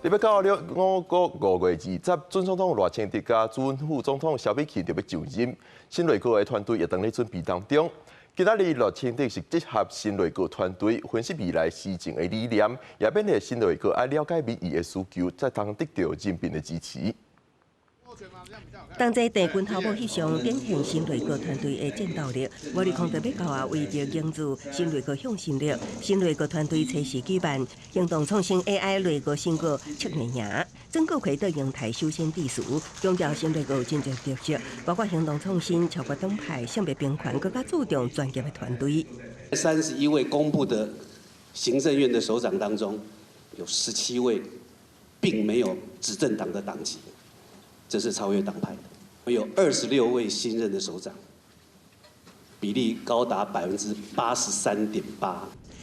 特别到了5月20，准总统赖清德加准副总统萧美琴特别就任，新内阁的团队也当咧准备当中。今仔日赖清德是集合新内阁团队，分析未来施政的理念，也勉励新内阁爱了解民意的需求，才当得到人民的支持。当在地军头部翕相展现新内阁团队的战斗力，我哋康特别高啊为着营造新内阁向心力，新内阁团队测试举办行动创新 AI 内阁新阁7年赢，曾国奎到阳台首先致辞，强调新内阁有真侪特色，包括行动创新、超越党派、性别平权，更加注重专业的团队。31位公布的行政院的首长当中，有17位并没有执政党的党籍。这是超越党派的。我有26位新任的首长，比例高达83.8%。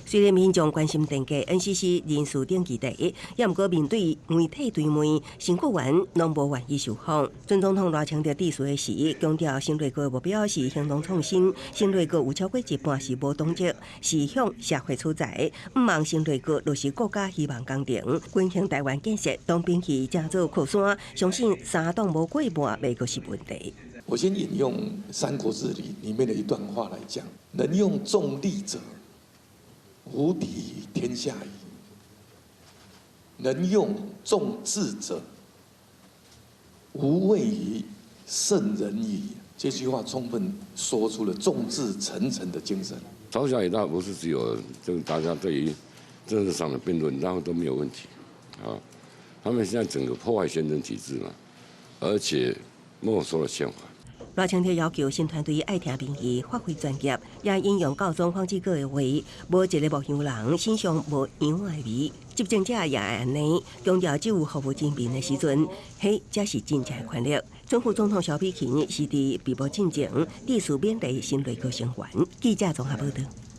虽然民众关心电价 ，NCC 人事顶期第，也毋过面对媒体追问，新国员拢无愿意受访。准总统赖清德致辞时，强调新内阁目标是行动创新，新内阁有超过一半是无党籍，是向社会出财。毋望新内阁落实国家希望工程，滚向台湾建设，当兵器正做靠山，相信三党无过半未阁是问题。我先引用《三国志》里面的一段话来讲：能用重利者，无敌天下矣；能用重智者，无畏于圣人矣。这句话充分说出了众志成城的精神。朝小野大不是只有大家对于政治上的辩论，然后都没有问题啊。他们现在整个破坏宪政体制嘛，而且没收了宪法。赖清德要求新团队爱听民意，发挥专业，也引用教宗方济各的话：无一个牧羊人身上无羊的味。执政者也会安尼，强调只有服务人民的时阵，迄才是真正的权力。准副总统萧美琴是伫被捕进前，致辞勉励新内阁成员。记者综合报道。